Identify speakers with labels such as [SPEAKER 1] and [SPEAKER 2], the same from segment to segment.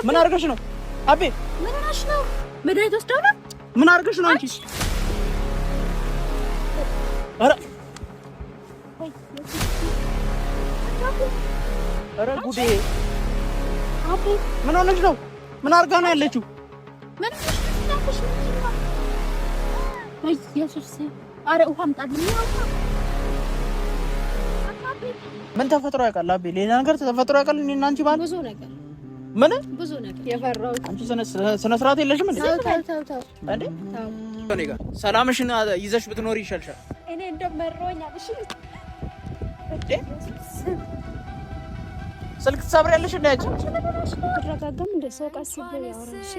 [SPEAKER 1] ምን አድርገሽ ነው አቤ?
[SPEAKER 2] ምን ሆነሽ ነው? መድኃኒት ወስደው ነው?
[SPEAKER 1] ምን አድርገሽ ነው አንቺ? ኧረ ኧረ ጉዴ!
[SPEAKER 2] አቤ
[SPEAKER 1] ምን ሆነሽ ነው? ምን አድርጋ ነው ያለችው?
[SPEAKER 2] ምን ሆነሽ ነው? ኢየሱስ! ኧረ ውሃ አምጣልኝ።
[SPEAKER 1] ምን ተፈጥሮ ያውቃል አቤ? ሌላ ነገር ተፈጥሮ ያውቃል? እኔና አንቺ ባል
[SPEAKER 2] ብዙ ነገር
[SPEAKER 1] ምን
[SPEAKER 2] ብዙ ነገር የፈራው
[SPEAKER 1] አንቺ ስነ ስርዓት የለሽም እንዴ?
[SPEAKER 2] ተው
[SPEAKER 1] እንዴ እኔ ጋር ሰላምሽን ይዘሽ ብትኖሪ ይሻልሻል።
[SPEAKER 2] እኔ እንደመረውኛል። እሺ
[SPEAKER 1] ስልክ ትሰብሪያለሽ እንዴ? አንቺ
[SPEAKER 2] ተረጋጋም እንደ ሰው ቀስ ብሎ ያወራሽ።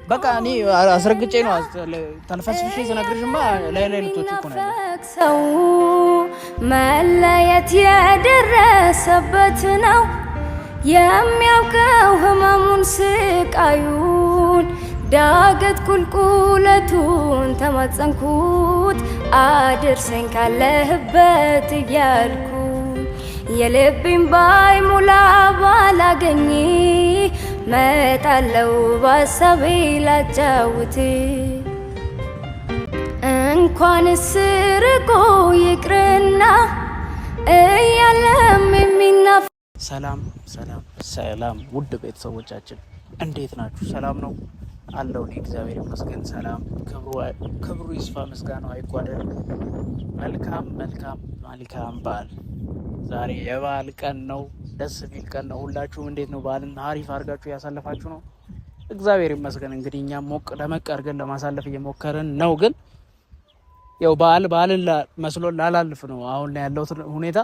[SPEAKER 1] በቃ እኔ አስረግጬ ነው ተልፈስፍሽ ዝነግርሽማ ላይ ልትወጪ እኮ ነው
[SPEAKER 3] ሰው መለየት የደረሰበት ነው የሚያውቀው ህመሙን ስቃዩን ዳገት ቁልቁለቱን ተማጸንኩት አድርሰኝ ካለህበት እያልኩ የልቤን ባይሞላ ባላገኝ መጣለው ባሳቤ ላጫውት እንኳንስ ርቆ ይቅርና እያለም የሚናፍ
[SPEAKER 1] ሰላም ሰላም ሰላም ውድ ቤተሰቦቻችን እንዴት ናችሁ? ሰላም ነው አለው። እኔ እግዚአብሔር ይመስገን ሰላም፣ ክብሩ ይስፋ፣ ምስጋናው አይጓደል። መልካም በዓል። ዛሬ የበዓል ቀን ነው፣ ደስ የሚል ቀን ነው። ሁላችሁም እንዴት ነው በዓልን አሪፍ አድርጋችሁ ያሳለፋችሁ ነው? እግዚአብሔር ይመስገን። እንግዲህ እኛም ሞቅ ደመቅ አድርገን ለማሳለፍ እየሞከርን ነው። ግን ያው በዓልን መስሎ ላላልፍ ነው አሁን ላይ ያለው ሁኔታ።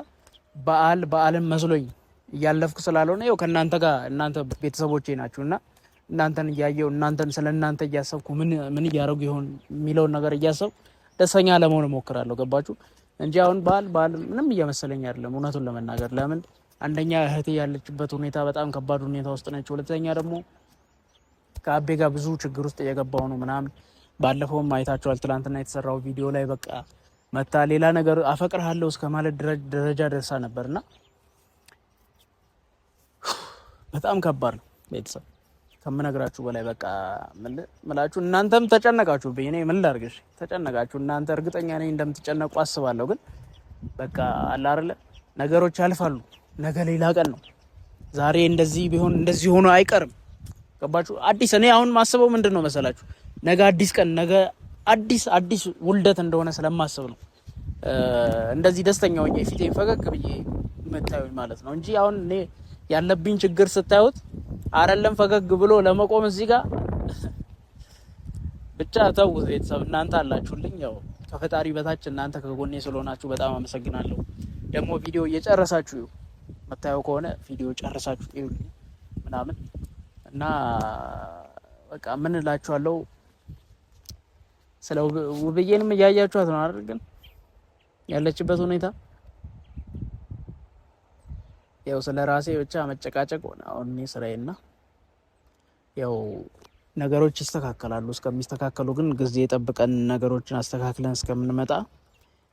[SPEAKER 1] በዓልን መስሎኝ እያለፍኩ ስላልሆነ ያው ከእናንተ ጋር እናንተ ቤተሰቦቼ ናችሁና እናንተን እያየው እናንተን ስለ እናንተ እያሰብኩ ምን እያደረጉ ይሆን የሚለውን ነገር እያሰብኩ ደስተኛ ለመሆን እሞክራለሁ። ገባችሁ እንጂ አሁን በዓል ምንም እየመሰለኝ አይደለም እውነቱን ለመናገር። ለምን አንደኛ እህቴ ያለችበት ሁኔታ በጣም ከባድ ሁኔታ ውስጥ ነች። ሁለተኛ ደግሞ ከአቤ ጋር ብዙ ችግር ውስጥ እየገባው ነው ምናምን። ባለፈውም አይታችኋል ትናንትና የተሰራው ቪዲዮ ላይ በቃ መታ ሌላ ነገር አፈቅርሃለሁ እስከ ማለት ደረጃ ደርሳ ነበርና በጣም ከባድ ነው ቤተሰብ ከምነግራችሁ በላይ። በቃ ምላችሁ እናንተም ተጨነቃችሁብኝ። እኔ ምን ላድርግሽ? ተጨነቃችሁ እናንተ። እርግጠኛ ነኝ እንደምትጨነቁ አስባለሁ። ግን በቃ አለ አይደለ ነገሮች ያልፋሉ። ነገ ሌላ ቀን ነው። ዛሬ እንደዚህ ቢሆን እንደዚህ ሆኖ አይቀርም። ገባችሁ? አዲስ እኔ አሁን ማስበው ምንድን ነው መሰላችሁ? ነገ አዲስ ቀን፣ ነገ አዲስ ውልደት እንደሆነ ስለማስብ ነው እንደዚህ ደስተኛ ሆኜ ፊቴን ፈገግ ብዬ መታየኝ ማለት ነው እንጂ አሁን እኔ ያለብኝ ችግር ስታዩት አይደለም ፈገግ ብሎ ለመቆም እዚህ ጋር ብቻ ተውት። ቤተሰብ እናንተ አላችሁልኝ። ያው ከፈጣሪ በታች እናንተ ከጎኔ ስለሆናችሁ በጣም አመሰግናለሁ። ደግሞ ቪዲዮ እየጨረሳችሁ መታየው ከሆነ ቪዲዮ ጨረሳችሁ ይሁን ምናምን እና በቃ ምን እላችኋለሁ። ስለ ውብዬንም እያያችኋት ነው አይደል? ግን ያለችበት ሁኔታ ያው ስለ ራሴ ብቻ መጨቃጨቅ ሆነ አሁን እኔ ስራዬና ያው ነገሮች ይስተካከላሉ። እስከሚስተካከሉ ግን ጊዜ ጠብቀን ነገሮችን አስተካክለን እስከምንመጣ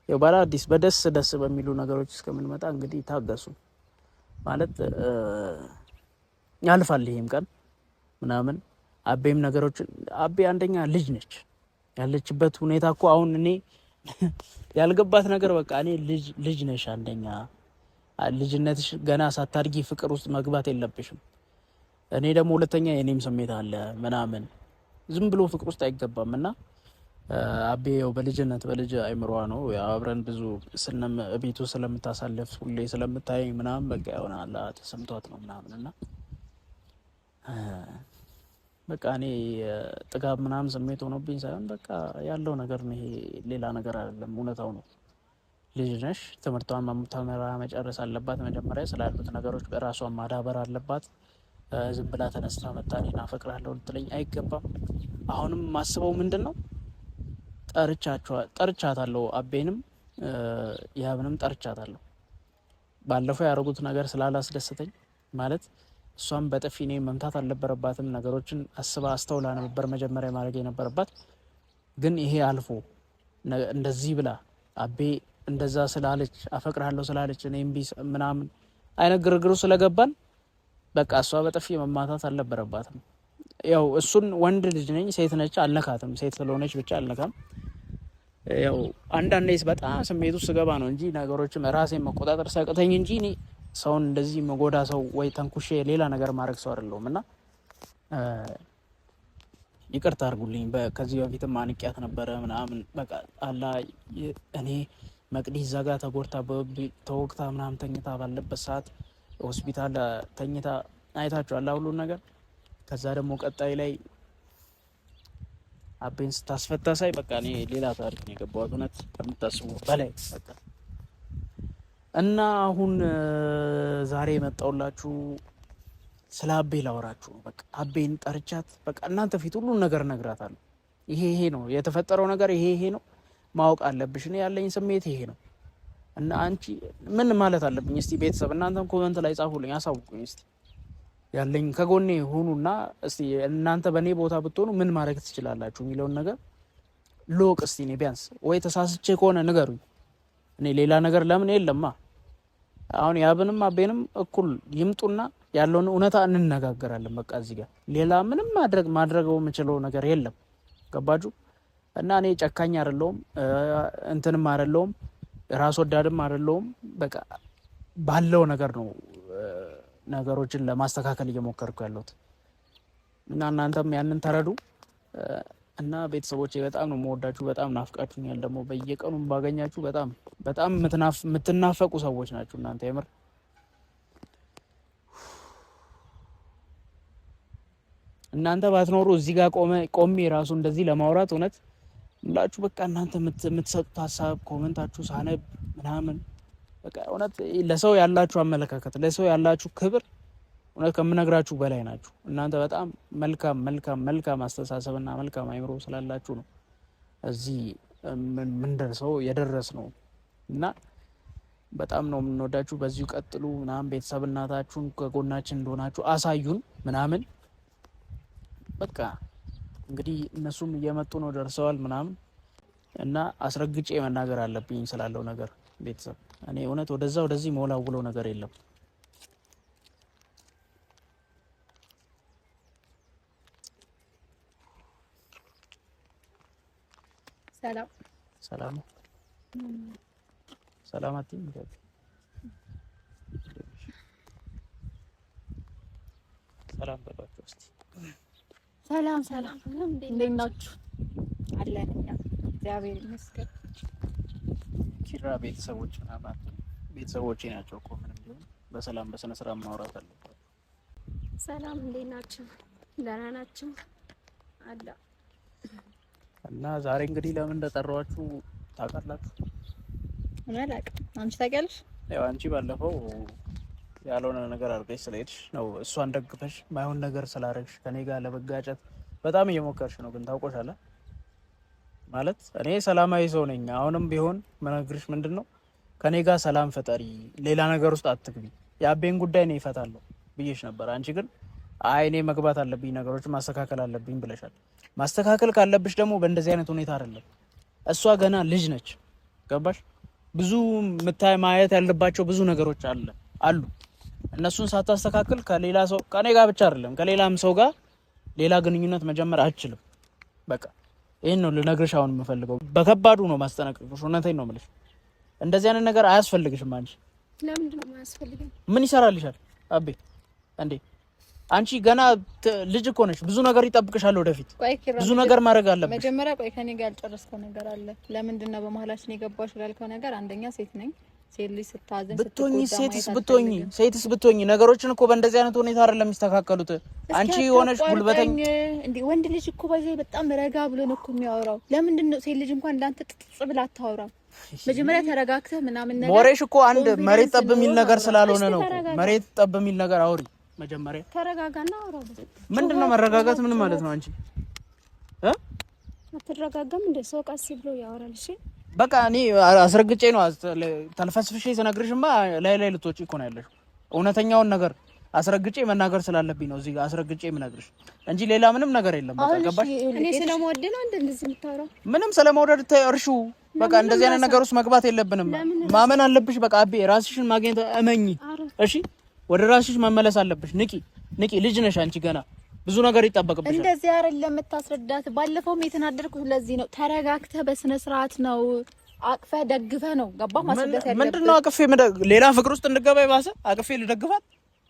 [SPEAKER 1] ያው በአዲስ በደስ በሚሉ ነገሮች እስከምንመጣ እንግዲህ ታገሱ ማለት ያልፋል ይሄም ቀን ምናምን። አቤም ነገሮችን አቤ አንደኛ ልጅ ነች ያለችበት ሁኔታ እኮ አሁን እኔ ያልገባት ነገር በቃ እኔ ልጅ ነሽ አንደኛ ልጅነትሽ ገና ሳታድጊ ፍቅር ውስጥ መግባት የለብሽም። እኔ ደግሞ ሁለተኛ የኔም ስሜት አለ ምናምን ዝም ብሎ ፍቅር ውስጥ አይገባም። እና አቤ ያው በልጅ አይምሮዋ ነው አብረን ብዙ ቤቱ ስለምታሳልፍ ሁሌ ስለምታይ ምናምን በቃ ይሆናል ተሰምቷት ነው ምናምን። እና በቃ እኔ ጥጋብ ምናምን ስሜት ሆኖብኝ ሳይሆን በቃ ያለው ነገር ነው። ይሄ ሌላ ነገር አይደለም፣ እውነታው ነው። ልጅ ነሽ፣ ትምህርቷን ተምራ መጨረስ አለባት። መጀመሪያ ስላሉት ነገሮች በራሷን ማዳበር አለባት። ዝም ብላ ተነስታ መጣ እኔን አፈቅርሃለሁ ልትለኝ አይገባም። አሁንም ማስበው ምንድን ነው ጠርቻታለሁ፣ አቤንም ያብንም ጠርቻታለሁ። ባለፈው ያደረጉት ነገር ስላላስደሰተኝ ማለት እሷም በጥፊ እኔ መምታት አልነበረባትም። ነገሮችን አስባ አስተውላ ነበር መጀመሪያ ማድረግ የነበረባት። ግን ይሄ አልፎ እንደዚህ ብላ አቤ እንደዛ ስላለች አፈቅርሃለሁ ስላለች እኔም ምናምን አይነት ግርግሩ ስለገባን በቃ እሷ በጥፊ መማታት አልነበረባትም። ያው እሱን ወንድ ልጅ ነኝ ሴት ነች አልነካትም፣ ሴት ስለሆነች ብቻ አልነካም። ያው አንዳንዴስ በጣም ስሜቱ ስገባ ነው እንጂ ነገሮችን ራሴን መቆጣጠር ሲያቅተኝ እንጂ እኔ ሰውን እንደዚህ መጎዳ ሰው ወይ ተንኩሼ ሌላ ነገር ማድረግ ሰው አይደለሁም። እና ይቅርታ አድርጉልኝ። ከዚህ በፊትም አንቂያት ነበረ ምናምን በቃ አላ እኔ መቅዲ እዛ ጋር ተጎድታ ተወግታ ምናምን ተኝታ ባለበት ሰዓት ሆስፒታል ተኝታ አይታችኋል ሁሉን ነገር። ከዛ ደግሞ ቀጣይ ላይ አቤን ስታስፈታ ሳይ በቃ እኔ ሌላ ታሪክ ነው የገባሁት እውነት ከምታስቡ በላይ በቃ። እና አሁን ዛሬ የመጣሁላችሁ ስለ አቤ ላወራችሁ ነው። በቃ አቤን ጠርቻት በቃ እናንተ ፊት ሁሉን ነገር እነግራታለሁ። ይሄ ነው የተፈጠረው ነገር፣ ይሄ ነው ማወቅ አለብሽ። እኔ ያለኝ ስሜት ይሄ ነው እና አንቺ ምን ማለት አለብኝ? እስቲ ቤተሰብ እናንተም ኮመንት ላይ ጻፉልኝ፣ አሳውቁኝ። እስቲ ያለኝ ከጎኔ ሁኑና እስቲ እናንተ በእኔ ቦታ ብትሆኑ ምን ማድረግ ትችላላችሁ የሚለውን ነገር ሎቅ እስቲ እኔ ቢያንስ ወይ ተሳስቼ ከሆነ ንገሩኝ። እኔ ሌላ ነገር ለምን የለማ። አሁን ያብንም አቤንም እኩል ይምጡና ያለውን እውነታ እንነጋገራለን። በቃ እዚህ ጋር ሌላ ምንም ማድረገው የምችለው ነገር የለም። ገባችሁ? እና እኔ ጨካኝ አይደለሁም እንትንም አይደለሁም ራስ ወዳድም አይደለሁም። በቃ ባለው ነገር ነው ነገሮችን ለማስተካከል እየሞከርኩ ያለሁት እና እናንተም ያንን ተረዱ። እና ቤተሰቦቼ በጣም ነው የምወዳችሁ፣ በጣም ናፍቃችሁኛል። ደግሞ በየቀኑ ባገኛችሁ በጣም የምትናፈቁ ሰዎች ናችሁ እናንተ የምር። እናንተ ባትኖሩ እዚህ ጋር ቆሜ ራሱ እንደዚህ ለማውራት እውነት ምላችሁ በቃ እናንተ የምትሰጡት ሀሳብ ኮመንታችሁ ሳነብ ምናምን በቃ እውነት ለሰው ያላችሁ አመለካከት ለሰው ያላችሁ ክብር እውነት ከምነግራችሁ በላይ ናችሁ። እናንተ በጣም መልካም አስተሳሰብና መልካም አይምሮ ስላላችሁ ነው እዚህ ምን ደርሰው የደረስ ነው እና በጣም ነው የምንወዳችሁ። በዚሁ ቀጥሉ ምናምን ቤተሰብ እናታችሁን ከጎናችን እንደሆናችሁ አሳዩን ምናምን በቃ እንግዲህ እነሱም እየመጡ ነው ደርሰዋል ምናምን እና አስረግጬ መናገር አለብኝ ስላለው ነገር ቤተሰብ። እኔ እውነት ወደዚህ መውላውለው ነገር የለም። ሰላም አትይም? ሰላም በሏቸው እስቲ።
[SPEAKER 2] ሰላም እንዴት ናችሁ? አለን እኛ እግዚአብሔር ይመስገን።
[SPEAKER 1] ኪራ ቤተሰቦች ምናምን ቤተሰቦቼ ናቸው እኮ ምንም ቢሆን በሰላም በስነ ስርዓት ማውራት አለባቸው።
[SPEAKER 2] ሰላም እንዴት ናችሁ? ደህና ናችሁ? አላ
[SPEAKER 1] እና ዛሬ እንግዲህ ለምን እንደጠራኋችሁ ታውቃላችሁ?
[SPEAKER 2] እኔ አላውቅም። አንቺ ታውቂያለሽ?
[SPEAKER 1] ያው አንቺ ባለፈው ያልሆነ ነገር አድርገሽ ስለሄድሽ ነው እሷን ደግፈሽ ማይሆን ነገር ስላደረግሽ ከኔ ጋር ለመጋጨት በጣም እየሞከርሽ ነው። ግን ታውቆሻል ማለት እኔ ሰላማዊ ሰው ነኝ። አሁንም ቢሆን መነግርሽ ምንድነው ከኔ ጋር ሰላም ፈጠሪ፣ ሌላ ነገር ውስጥ አትግቢ። የአቤን ጉዳይ ነው ይፈታለሁ ብዬሽ ነበር። አንቺ ግን አይ እኔ መግባት አለብኝ ነገሮችን ማስተካከል አለብኝ ብለሻል። ማስተካከል ካለብሽ ደግሞ በእንደዚህ አይነት ሁኔታ አይደለም። እሷ ገና ልጅ ነች። ገባሽ? ብዙ ማየት ያለባቸው ብዙ ነገሮች አሉ። እነሱን ሳታስተካክል ከሌላ ሰው ከኔ ጋር ብቻ አይደለም ከሌላም ሰው ጋር ሌላ ግንኙነት መጀመር አትችልም። በቃ ይሄን ነው ልነግርሽ አሁን የምፈልገው። በከባዱ ነው ማስጠነቀቅሽ። እውነቴን ነው የምልሽ። እንደዚህ አይነት ነገር አያስፈልግሽም። አንቺ
[SPEAKER 2] ለምንድን ነው የማያስፈልገኝ?
[SPEAKER 1] ምን ይሰራልሻል አቤ እንዴ? አንቺ ገና ልጅ እኮ ነሽ። ብዙ ነገር ይጠብቅሻል ወደፊት። ብዙ ነገር ማድረግ አለብሽ።
[SPEAKER 2] መጀመሪያ ቆይ ከኔ ጋር ያልጨረስከው ነገር አለ። ለምንድን ነው በመሀላችን የገባሽ ያልከው ነገር? አንደኛ ሴት ነኝ። ሴት ልጅ ስታዘን ሴትስ ብትሆኚ ነገሮችን እኮ በእንደዚህ አይነት ሁኔታ አይደለም የሚስተካከሉት። አንቺ ሆነሽ ጉልበተኛ እንዴ? ወንድ ልጅ እኮ በዚህ በጣም ረጋ ብሎ ነው እኮ የሚያወራው። ለምንድን ነው ሴት ልጅ እንኳን እንዳንተ ጥጥጽ ብላ አታወራም? መጀመሪያ ተረጋግተህ ምናምን ነገር ሞሬሽ እኮ አንድ መሬት ጠብ የሚል ነገር ስላልሆነ ነው። መሬት ጠብ የሚል ነገር አውሪ። መጀመሪያ ተረጋጋና አውራ። ምንድነው መረጋጋት? ምን ማለት ነው? አንቺ አትረጋጋም እንደ ሰው ቀስ ብሎ ያወራል። እሺ በቃ እኔ አስረግጬ ነው ተልፈስፍሼ ስነግርሽማ ላይ ልትወጪ እኮ ነው ያለሽ። እውነተኛውን ነገር አስረግጬ መናገር ስላለብኝ ነው እዚህ ጋር አስረግጬ የምነግርሽ እንጂ ሌላ ምንም ነገር የለም። በቃ ገባሽ? እኔ ስለመወድ ነው እንደዚህ የምታወራው። ምንም ስለመወደድ እርሹ። በቃ እንደዚህ አይነት ነገር ውስጥ መግባት የለብንም። ማመን አለብሽ። በቃ አቤ ራስሽን ማግኘት እመኚ። እሺ
[SPEAKER 1] ወደ ራስሽ መመለስ አለብሽ። ንቂ ልጅ ነሽ አንቺ ገና ብዙ ነገር ይጠበቅብሻል።
[SPEAKER 2] እንደዚህ አይደለም የምታስረዳት። ባለፈውም የተናደድኩት ለዚህ ነው። ተረጋግተህ በስነ ስርዓት ነው አቅፈ ደግፈ ነው ገባ ማስረዳት ያለበት።
[SPEAKER 1] ምንድነው አቅፌ ሌላ ፍቅር ውስጥ እንድገባ ይባሰ አቅፌ ልደግፋት?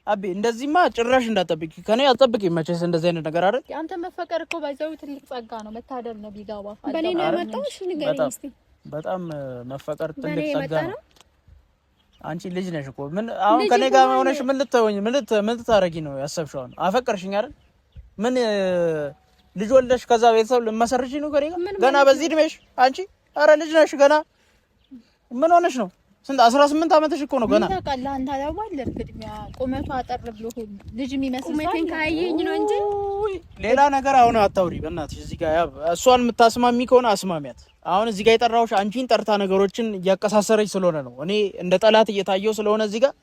[SPEAKER 1] አቤ እንደዚህማ ጭራሽ እንዳትጠብቂ ከኔ አልጠብቂም። መቼስ እንደዚህ አይነት ነገር አይደል?
[SPEAKER 2] አንተ መፈቀር እኮ ባይዘው ትልቅ ጸጋ ነው፣ መታደል ነው። ቢጋባ
[SPEAKER 3] በኔ ነው ያመጣው። እሺ ንገረኝ እስቲ።
[SPEAKER 1] በጣም መፈቀር ትልቅ ጸጋ ነው። አንቺ ልጅ ነሽ እኮ ምን አሁን ከኔ ጋር ሆነሽ ምን ልታረጊ ነው ያሰብሽው? አፈቀርሽኝ አይደል? ምን ልጅ ወልደሽ ከዛ ቤተሰብ ልመሰርጂ ነው ከኔ ጋር ገና በዚህ እድሜሽ አንቺ? አረ ልጅ ነሽ ገና። ምን ሆነሽ ነው? ስንት 18 ዓመትሽ እኮ ነው ገና።
[SPEAKER 2] ታውቃለህ አንተ አላዋለድ ቅድሚያ ቁመቱ አጠር ብሎ ልጅ የሚመስል
[SPEAKER 3] ቁመቴን ካየኝ ነው እንጂ
[SPEAKER 1] ሌላ ነገር አሁን አታውሪ በእናትሽ። እዚህ ጋር እሷን የምታስማሚ ከሆነ አስማሚያት። አሁን እዚህ ጋር የጠራሁሽ አንቺን ጠርታ ነገሮችን እያቀሳሰረች ስለሆነ ነው። እኔ እንደ ጠላት እየታየው ስለሆነ እዚህ ጋር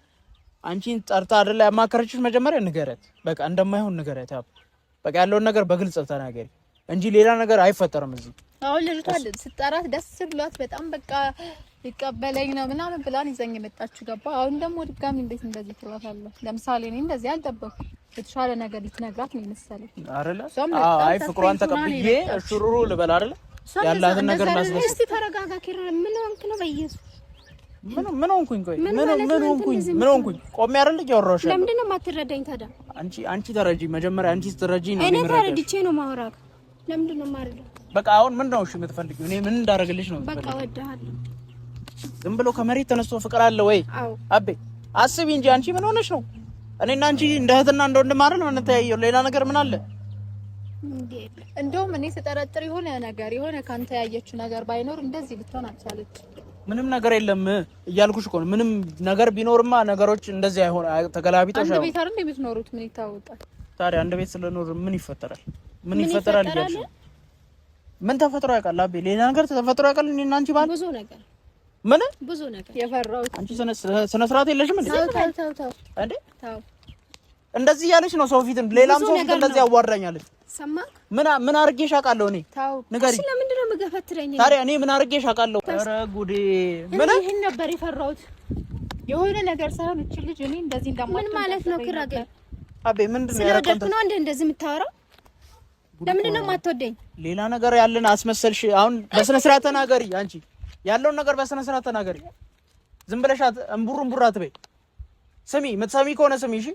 [SPEAKER 1] አንቺን ጠርታ አይደለ ያማከረችሽ። መጀመሪያ ንገረት፣ በቃ እንደማይሆን ንገረት። በቃ ያለውን ነገር በግልጽ ተናገሪ እንጂ ሌላ ነገር አይፈጠርም እዚህ።
[SPEAKER 2] አሁን ልጅቷ ስጠራት ደስ ብሏት በጣም በቃ ይቀበለኝ ነው ምናምን ብላን ይዘኝ መጣችሁ ገባ። አሁን ደግሞ ድጋሚ እንዴት እንደዚህ ትሏታለህ? ለምሳሌ እኔ እንደዚህ አልጠበኩም። የተሻለ ነገር ልትነግራት ነው መሰለኝ አይደለ?
[SPEAKER 1] አይ ፍቅሯን ተቀብዬ እሽሩሩ ልበል አይደለ? ያላትን ነገር ማስለስ።
[SPEAKER 3] እስቲ ተረጋጋ ኪራ። ምን ሆንክ ነው በኢየሱስ?
[SPEAKER 1] ምን ሆንኩኝ? ቆይ ምን ሆንኩኝ? ቆሜ አይደል እያወራሁሽ?
[SPEAKER 3] ለምንድን ነው የማትረዳኝ ታዲያ?
[SPEAKER 1] አንቺ ተረጂ። መጀመሪያ አንቺ ስትረጂ ነው
[SPEAKER 3] እኔ ተረድቼ ነው ማውራክ። ለምንድን ነው የማረዳው?
[SPEAKER 1] በቃ አሁን ምን ነው እሺ የምትፈልጊው? እኔ ምን እንዳደረግልሽ ነው?
[SPEAKER 3] በቃ ወደሃለሁ።
[SPEAKER 1] ዝም ብሎ ከመሬት ተነስቶ ፍቅር አለ ወይ? አቤ አስቢ እንጂ አንቺ ምን ሆነሽ ነው? እኔና አንቺ እንደ እህትና እንደ ወንድም አይደል ምን ተያየው? ሌላ ነገር ምን አለ?
[SPEAKER 2] እንደውም እኔ ስጠረጥር የሆነ ካንተ ያየችው ነገር ባይኖር እንደዚህ ልትሆን አልቻለች።
[SPEAKER 1] ምንም ነገር የለም እያልኩሽ እኮ ነው። ምንም ነገር ቢኖርማ ነገሮች እንደዚህ አይሆን ተገላቢጦሽ።
[SPEAKER 2] አንድ ቤት አይደል የምትኖሩት? ምን ይታወቃል
[SPEAKER 1] ታዲያ? አንድ ቤት ስለኖር ምን ይፈጠራል? ምን ይፈጠራል እያልሽ ምን ተፈጥሮ ያውቃል? አቤ ሌላ ነገር ተፈጥሮ ያውቃል? እኔና አንቺ ባል
[SPEAKER 3] ብዙ ነገር ብዙ ነገር
[SPEAKER 2] የፈራሁት።
[SPEAKER 1] አንቺ ስነ ስርዓት የለሽም እንዴ?
[SPEAKER 2] ተው
[SPEAKER 1] እንዴ እንደዚህ ያለሽ ነው ሰው ፊት ሌላም ሰው ፊት እንደዚህ ያዋራኛለች።
[SPEAKER 3] ሰማክ?
[SPEAKER 1] ምን አርጌሽ አውቃለሁ? እኔ ንገሪ።
[SPEAKER 3] እሺ ለምንድን ነው የምገፈትረኝ?
[SPEAKER 1] ታዲያ እኔ ምን አርጌሽ አውቃለሁ? ኧረ ጉዴ!
[SPEAKER 2] ይሄን ነበር የፈራሁት። የሆነ ነገር ሳይሆን እቺ ልጅ እኔ እንደዚህ እንደማትሆን
[SPEAKER 3] ምን ማለት ነው? ክራገ
[SPEAKER 1] አቤ ምንድነው ያረከንተ
[SPEAKER 3] ነው እንደዚህ የምታወራው? ለምንድን ነው የማትወደኝ?
[SPEAKER 1] ሌላ ነገር ያለን አስመሰልሽ። አሁን በስነ ስርዓት ተናገሪ። አንቺ ያለውን ነገር በስነ ስርዓት ተናገሪ። ዝም ብለሽ እንቡር አትበይ። ስሚ፣ የምትሰሚ ከሆነ ስሚ። እሺ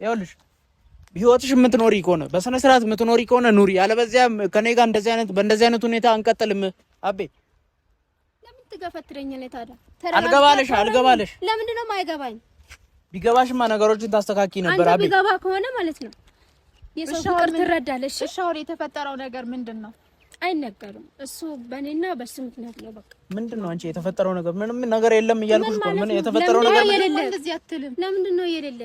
[SPEAKER 1] ይኸውልሽ ህይወትሽ የምትኖሪ ከሆነ በስነ ስርዓት የምትኖሪ ከሆነ ኑሪ። ያለበዚያ ከኔ ጋር በእንደዚህ አይነት ሁኔታ አንቀጥልም። አቤ
[SPEAKER 3] ለምን ትገፈትረኛለህ ታዲያ?
[SPEAKER 1] አልገባለሽ።
[SPEAKER 3] ለምንድን ነው የማይገባኝ?
[SPEAKER 1] ቢገባሽማ ነገሮችን ታስተካኪ ነበር። አቤ
[SPEAKER 3] ቢገባ ከሆነ ማለት ነው የሰው ፍቅር ትረዳለሽ።
[SPEAKER 2] እሺ አሁን የተፈጠረው ነገር ምንድነው?
[SPEAKER 3] አይነገርም። እሱ በእኔና በሱ ምክንያት ነው። በቃ
[SPEAKER 1] ምንድነው አንቺ የተፈጠረው ነገር? ምንም ነገር የለም እያልኩሽ እኮ ምን የተፈጠረው ነገር
[SPEAKER 2] እንደዚህ አትልም።
[SPEAKER 3] ለምንድን ነው የሌለ?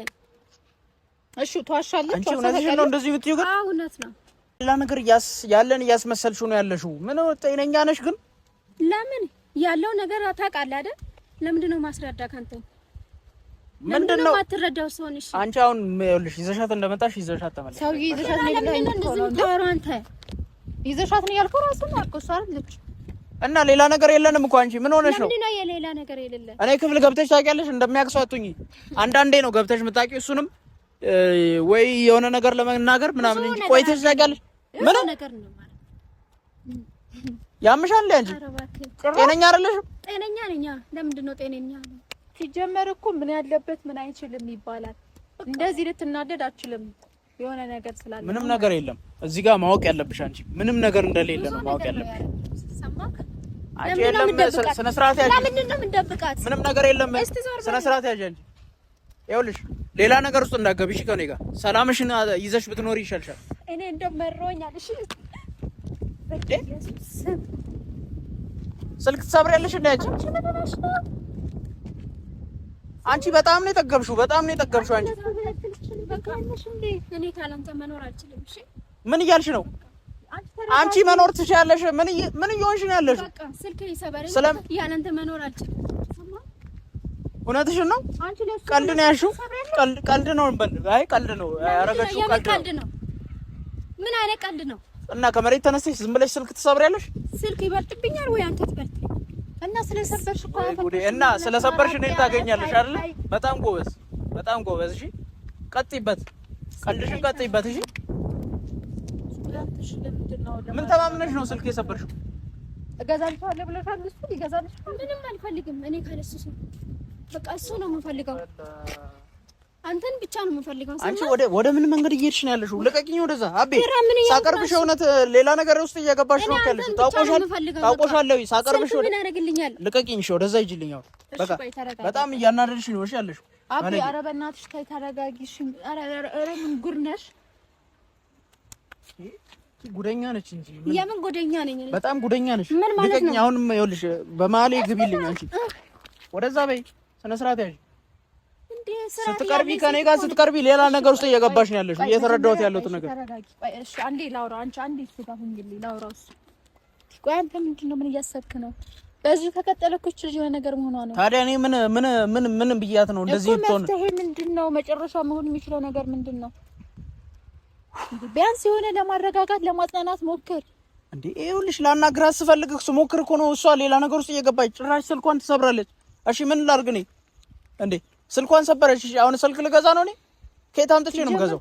[SPEAKER 2] እሺ ተዋሻለች።
[SPEAKER 1] አንቺ እውነትሽ ነው እንደዚህ የምትይው? ግን
[SPEAKER 3] እውነት ነው።
[SPEAKER 1] ሌላ ነገር ያለን እያስመሰልሽው ነው ያለሽው። ምን ጤነኛ ነሽ ግን?
[SPEAKER 3] ለምን ያለው ነገር ታውቃለህ አይደል? ለምንድን ነው ማስረዳ ካንተ?
[SPEAKER 1] ምንድነው
[SPEAKER 3] ማትረዳው ሰው ነሽ
[SPEAKER 1] አንቺ? አሁን ይኸውልሽ ይዘሻት እንደመጣሽ ይዘሻት ተመለሽ።
[SPEAKER 2] ሰው ይዘሻት ነው ያልከው አንተ? ይዘሻት ነው ያልከው ራሱ ነው አልኩ። እሷ አይደለች
[SPEAKER 1] እና ሌላ ነገር የለንም እኮ። አንቺ ምን ሆነሽ ነው?
[SPEAKER 3] ምንድነው የሌላ ነገር የሌለ?
[SPEAKER 1] እኔ ክፍል ገብተሽ ታውቂያለሽ? እንደሚያቅሷቱኝ አንዳንዴ ነው ገብተሽ የምታውቂው። እሱንም ወይ የሆነ ነገር ለመናገር ምናምን እንጂ ቆይተሽ ታውቂያለሽ? ምን
[SPEAKER 3] ነገር ነው ማለት
[SPEAKER 1] ያምሻል? አንቺ ጤነኛ አይደለሽም።
[SPEAKER 3] ጤነኛ ነኝ። ለምንድን ነው ጤነኛ ነው?
[SPEAKER 2] ሲጀመር እኮ ምን ያለበት ምን አይችልም ይባላል። እንደዚህ ልትናደድ አችልም። የሆነ ነገር ስላለ
[SPEAKER 1] ምንም ነገር የለም እዚህ ጋር ማወቅ ያለብሽ አንቺ ምንም ነገር እንደሌለ ነው ማወቅ ያለብሽ።
[SPEAKER 3] ሰማክ?
[SPEAKER 1] አንቺ የለም ስነ ስርዓት ያዥ።
[SPEAKER 3] ለምንድን ነው የምትደብቃት?
[SPEAKER 1] ምንም ነገር የለም ስነ ስርዓት ያዥ አንቺ። ይኸውልሽ ሌላ ነገር ውስጥ እንዳትገቢሽ ከኔ ጋር ሰላምሽን ይዘሽ ብትኖሪ ይሻልሻል።
[SPEAKER 2] እኔ እንደመሮኛል። እሺ
[SPEAKER 1] ስልክ ትሰብሪያለሽ እንዴ አንቺ? በጣም ነው የጠገብሽው፣ አንቺ።
[SPEAKER 3] እኔ ካላንተ መኖር አልችልም። እሺ
[SPEAKER 1] ምን እያልሽ ነው? አንቺ መኖር ትችያለሽ። ምን እየሆንሽ ነው ያለሽ?
[SPEAKER 3] በቃ ስልክ ይሰበረኝ።
[SPEAKER 1] ሰላም
[SPEAKER 3] ያላንተ መኖር አልችልም።
[SPEAKER 1] እውነትሽን ነው? ቀልድ ነው ያልሽው? ቀልድ ነው። አይ ቀልድ ነው ያረጋችው።
[SPEAKER 3] ቀልድ ነው። ምን አይነት ቀልድ ነው?
[SPEAKER 1] እና ከመሬት ተነስተሽ ዝም ብለሽ ስልክ ትሰብሪያለሽ?
[SPEAKER 3] ስልክ ይበልጥብኛል ወይ አንተ ትበልጥ?
[SPEAKER 2] እና እና ስለሰበርሽ እኮ
[SPEAKER 1] እና ስለሰበርሽ እኔን ታገኛለሽ አይደል? በጣም ጎበዝ። እሺ ቀጥይበት፣ ቀልድሽን ቀጥይበት። እሺ ምን ተማምነሽ ነው ስልክ የሰበርሽው?
[SPEAKER 2] እገዛልሻለሁ ብለሻል። እሱ ይገዛልሽ።
[SPEAKER 3] ምንም አልፈልግም እኔ ካለሱ በቃ እሱ ነው የምፈልገው። አንተን ብቻ ነው የምፈልገው።
[SPEAKER 1] አንቺ ወደ ምን መንገድ እየሄድሽ ነው ያለሽው? ልቀቂኝ ወደዛ። አቤ ሳቀርብሽ እውነት ሌላ ነገር ውስጥ እየገባሽ ነው ያለሽው። ታውቆሻለሁ። ሳቀርብሽ
[SPEAKER 3] ምን ያደርግልኛል?
[SPEAKER 1] ልቀቂኝ። እሺ ወደዛ ሂጂልኝ። አሁን በቃ በጣም እያናደድሽ ነው። እሺ ያለሽው
[SPEAKER 2] አቤ፣ ኧረ በእናትሽ ተይ ተረጋጊሽ። ኧረ ምን ጉድ ነሽ?
[SPEAKER 1] ጉደኛ ነች እንጂ
[SPEAKER 2] የምን ጉደኛ ነኝ?
[SPEAKER 1] በጣም ጉደኛ ነች።
[SPEAKER 2] ልቀቂኝ።
[SPEAKER 1] አሁንም ይኸውልሽ በመሀሌ ግቢልኝ። አንቺ ወደዛ በይ። ስነ ስርዓት ያዥ። ስትቀርቢ ከኔ ጋር ስትቀርቢ ሌላ ነገር ውስጥ እየገባሽ ነው ያለሽው። እየተረዳሁት ያለሁት ነገር
[SPEAKER 2] ተረጋጊ። ቆይ እሺ አንዴ ላውራ። አንዴ ሁኝልኝ ላውራ። እሱ ቆይ አንተ ምንድን ነው? ምን እያሰብክ ነው? በዚህ ከቀጠለ እኮ ልጅ የሆነ ነገር መሆኗ ነው።
[SPEAKER 1] ታዲያ እኔ ምን ብያት ነው እንደዚህ ትሆን?
[SPEAKER 2] መፍትሄ ምንድን ነው? መጨረሻ መሆን የሚችለው ነገር ምንድን ነው? ቢያንስ የሆነ ለማረጋጋት ለማጽናናት ሞክር።
[SPEAKER 1] እንዴ ይኸውልሽ ላናግራት ስፈልግ ሞክር እኮ ነው እሷ ሌላ ነገር ውስጥ እየገባች ጭራሽ ስልኳን ትሰብራለች። እሺ ምን ላድርግ እኔ? እንዴ ስልኳን ሰበረች። እሺ አሁን ስልክ ልገዛ ነው እኔ? ከየት አምጥቼ ነው የምገዛው?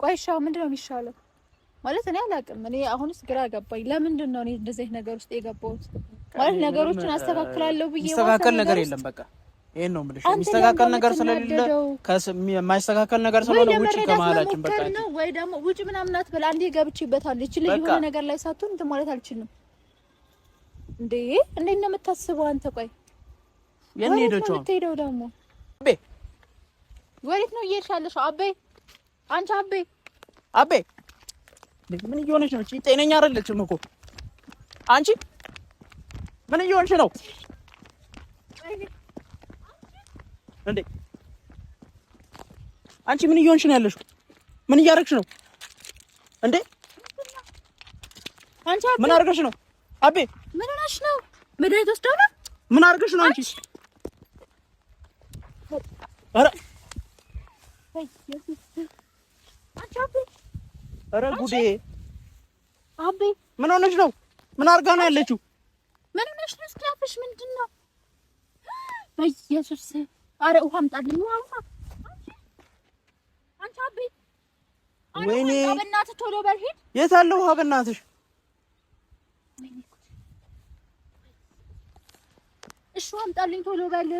[SPEAKER 2] ቆይሻው ምንድን ነው የሚሻለው? ማለት እኔ አላውቅም። እኔ አሁንስ ግራ ገባኝ። ለምንድን ነው እኔ እንደዚህ ነገር ውስጥ የገባሁት? ማለት ነገሮችን አስተካክላለሁ ብዬ
[SPEAKER 1] የሚስተካከል ነገር የለም። በቃ ይሄን ነው የምልሽ። የሚስተካከል ነገር ስለሌለ የማይስተካከል ነገር ስለሆነ ውጪ ከመሀላችን በቃ
[SPEAKER 2] ነው። ወይ ደግሞ ውጪ ምናምን አትበል። አንዴ ገብቼበታለሁ። እቺ ላይ የሆነ ነገር ላይ ሳትሆን እንትን ማለት አልችልም። እንዴ እንዴት ነው የምታስበው አንተ? ቆይ የኔ ሄዶቹ የምትሄደው ደግሞ አቤ፣ ወዴት ነው እየሄድሽ ያለሽው? አቤ አንቺ አቤ ምን እየሆነች ነው? እቺ ጤነኛ አይደለችም እኮ አንቺ። ምን እየሆንሽ ነው እንዴ? አንቺ ምን እየሆንሽ ነው ያለሽው? ምን እያደረግሽ ነው እንዴ? አንቺ ምን አድርገሽ ነው? አቤ ምን ሆነሽ ነው? መድኃኒት ወስደው ነው? ምን አድርገሽ ነው አንቺ? ኧረ ኧረ ጉዴ! አቤ ምን ሆነሽ ነው? ምን አድርጋ ነው ያለችው? ምን ሆነሽ ነው? እስኪያፍሽ ምንድን ነው? በኢየሱስ ኧረ ውሃ አምጣልኝ። ውሃ አንቺ አቤ! ወይኔ በእናትህ ቶሎ በል ሂድ። የት አለ ውሃ? በእናትሽ እሺ አምጣልኝ ቶሎ በል።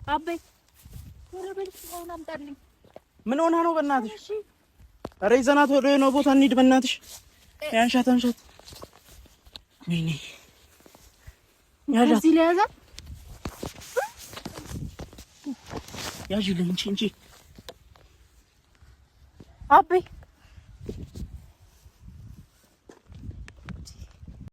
[SPEAKER 2] አቤ ቶሎ በል ውሃውን አምጣልኝ። ምን ሆና ነው በእናትሽ? ኧረ ይዘናት ወደ ነው ቦታ እንሂድ በእናትሽ። ያንሻት አንሻት። ወይኔ ያዣት እዚህ ላይ ያዛት። ያዥልኝ እንጂ አቤ